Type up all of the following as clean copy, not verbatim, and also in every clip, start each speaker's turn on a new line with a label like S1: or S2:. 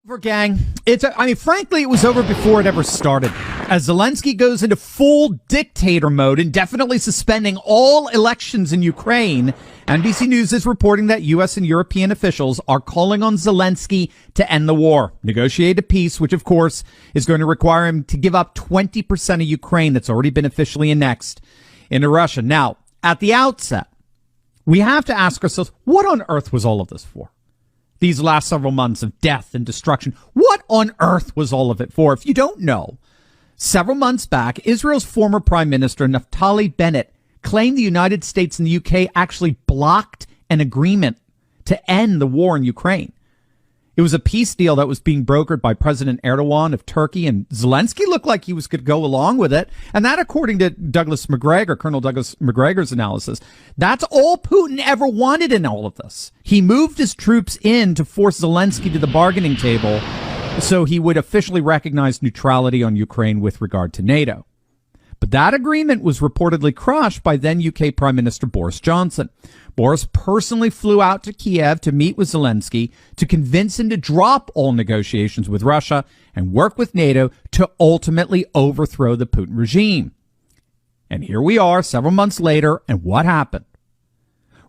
S1: over, gang. Frankly, it was over before it ever started. As Zelensky goes into full dictator mode, indefinitely suspending all elections in Ukraine, NBC News is reporting that U.S. and European officials are calling on Zelensky to end the war, negotiate a peace, which, of course, is going to require him to give up 20% of Ukraine that's already been officially annexed into Russia. Now, at the outset, we have to ask ourselves, what on earth was all of this for? These last several months of death and destruction. What on earth was all of it for? If you don't know, several months back, Israel's former Prime Minister, Naftali Bennett, claimed the United States and the UK actually blocked an agreement to end the war in Ukraine. It was a peace deal that was being brokered by President Erdogan of Turkey, and Zelensky looked like he was going to go along with it. And that, according to Colonel Douglas McGregor's analysis, that's all Putin ever wanted in all of this. He moved his troops in to force Zelensky to the bargaining table so he would officially recognize neutrality on Ukraine with regard to NATO. But that agreement was reportedly crushed by then UK Prime Minister Boris Johnson. Boris personally flew out to Kiev to meet with Zelensky to convince him to drop all negotiations with Russia and work with NATO to ultimately overthrow the Putin regime. And here we are several months later, and what happened?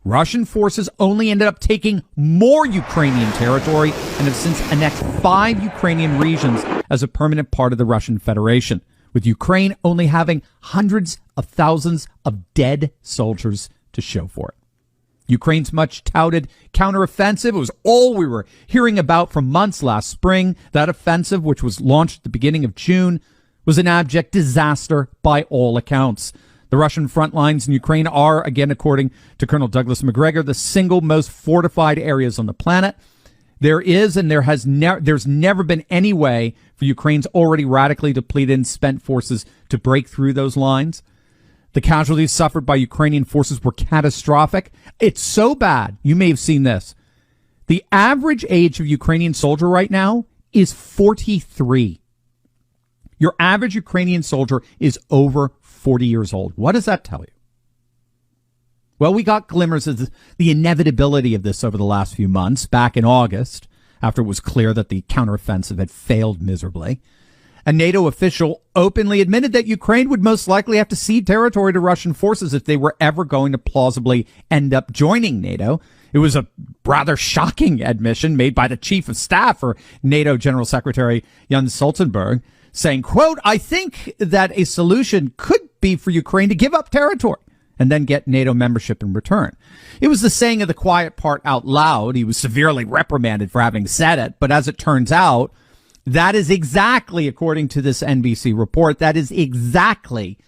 S1: Russian forces only ended up taking more Ukrainian territory and have since annexed 5 Ukrainian regions as a permanent part of the Russian Federation, with Ukraine only having hundreds of thousands of dead soldiers to show for it. Ukraine's much touted counteroffensive, it was all we were hearing about for months last spring. That offensive, which was launched at the beginning of June, was an abject disaster by all accounts. The Russian front lines in Ukraine are, again, according to Colonel Douglas McGregor, the single most fortified areas on the planet. There is and there's never been any way for Ukraine's already radically depleted and spent forces to break through those lines. The casualties suffered by Ukrainian forces were catastrophic. It's so bad. You may have seen this. The average age of Ukrainian soldier right now is 43. Your average Ukrainian soldier is over 40 years old. What does that tell you? Well, we got glimmers of the inevitability of this over the last few months, back in August, after it was clear that the counteroffensive had failed miserably. A NATO official openly admitted that Ukraine would most likely have to cede territory to Russian forces if they were ever going to plausibly end up joining NATO. It was a rather shocking admission made by the chief of staff for NATO General Secretary Jens Stoltenberg, saying, quote, "I think that a solution could be for Ukraine to give up territory and then get NATO membership in return." It was the saying of the quiet part out loud. He was severely reprimanded for having said it. But as it turns out, that is exactly, according to this NBC report, that is exactly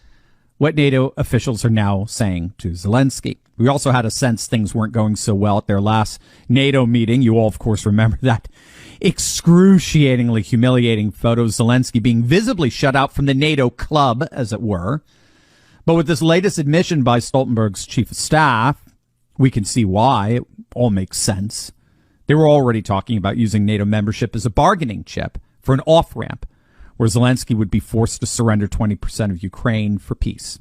S1: what NATO officials are now saying to Zelensky. We also had a sense things weren't going so well at their last NATO meeting. You all, of course, remember that excruciatingly humiliating photo of Zelensky being visibly shut out from the NATO club, as it were. But with this latest admission by Stoltenberg's chief of staff, we can see why. It all makes sense. They were already talking about using NATO membership as a bargaining chip for an off-ramp where Zelensky would be forced to surrender 20% of Ukraine for peace.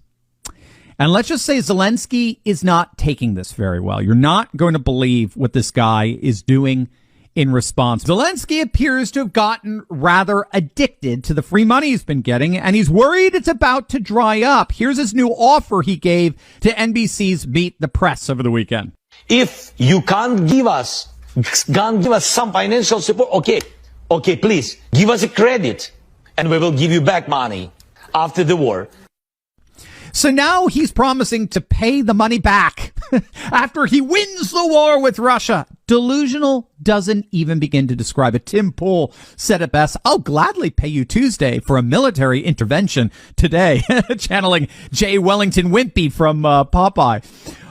S1: And let's just say Zelensky is not taking this very well. You're not going to believe what this guy is doing in response. Zelensky appears to have gotten rather addicted to the free money he's been getting, and he's worried it's about to dry up. Here's his new offer he gave to NBC's Meet the Press over the weekend.
S2: If you can't give us some financial support, okay, please give us a credit and we will give you back money after the war.
S1: So now he's promising to pay the money back after he wins the war with Russia. Delusional doesn't even begin to describe it. Tim Pool said it best: "I'll gladly pay you Tuesday for a military intervention today," channeling J. Wellington Wimpy from Popeye.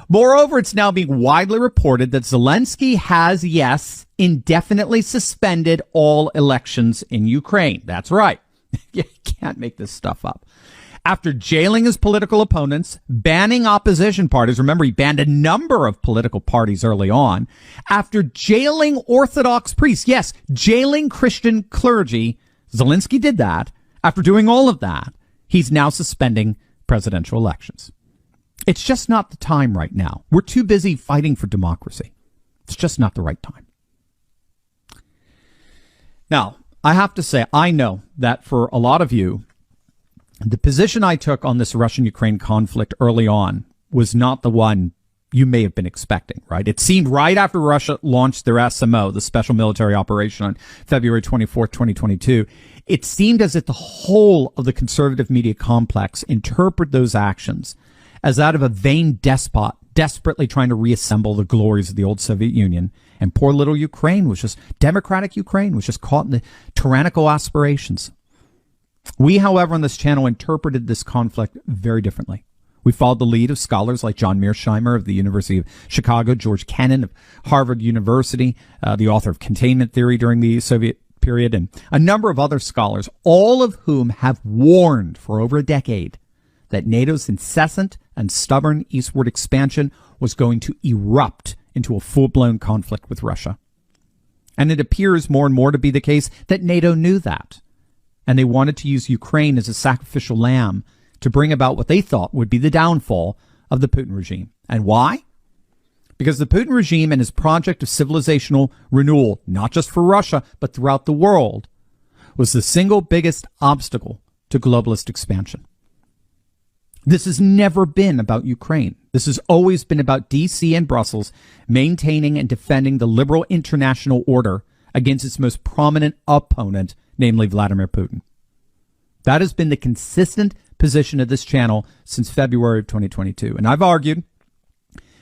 S1: Moreover, it's now being widely reported that Zelensky has, yes, indefinitely suspended all elections in Ukraine. That's right. You can't make this stuff up. After jailing his political opponents, banning opposition parties — remember, he banned a number of political parties early on — after jailing Orthodox priests, yes, jailing Christian clergy, Zelensky did that. After doing all of that, he's now suspending presidential elections. It's just not the time right now. We're too busy fighting for democracy. It's just not the right time. Now, I have to say, I know that for a lot of you, the position I took on this Russian-Ukraine conflict early on was not the one you may have been expecting, right? It seemed right after Russia launched their SMO, the Special Military Operation, on February 24th, 2022, it seemed as if the whole of the conservative media complex interpreted those actions as that of a vain despot desperately trying to reassemble the glories of the old Soviet Union. And poor little Ukraine was just, democratic Ukraine was just caught in the tyrannical aspirations. We, however, on this channel interpreted this conflict very differently. We followed the lead of scholars like John Mearsheimer of the University of Chicago, George Kennan of Harvard University, the author of Containment Theory during the Soviet period, and a number of other scholars, all of whom have warned for over a decade that NATO's incessant and stubborn eastward expansion was going to erupt into a full-blown conflict with Russia. And it appears more and more to be the case that NATO knew that, and they wanted to use Ukraine as a sacrificial lamb to bring about what they thought would be the downfall of the Putin regime. And why? Because the Putin regime and his project of civilizational renewal, not just for Russia, but throughout the world, was the single biggest obstacle to globalist expansion. This has never been about Ukraine. This has always been about D.C. and Brussels maintaining and defending the liberal international order against its most prominent opponent, namely Vladimir Putin. That has been the consistent position of this channel since February of 2022. And I've argued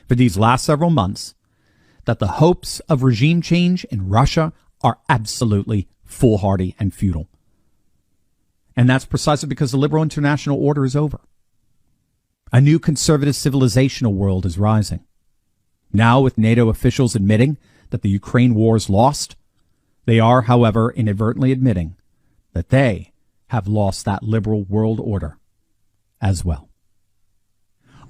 S1: for these last several months that the hopes of regime change in Russia are absolutely foolhardy and futile. And that's precisely because the liberal international order is over. A new conservative civilizational world is rising. Now, with NATO officials admitting that the Ukraine war is lost, they are, however, inadvertently admitting that they have lost that liberal world order as well.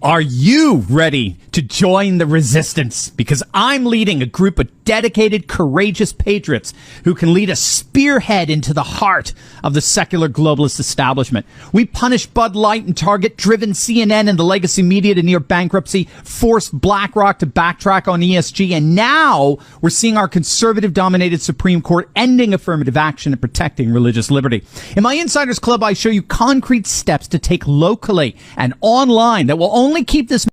S1: Are you ready to join the resistance? Because I'm leading a group of dedicated, courageous patriots who can lead a spearhead into the heart of the secular globalist establishment. We punished Bud Light and Target-driven CNN and the legacy media to near bankruptcy, forced BlackRock to backtrack on ESG, and now we're seeing our conservative-dominated Supreme Court ending affirmative action and protecting religious liberty. In my Insiders Club, I show you concrete steps to take locally and online that will only keep this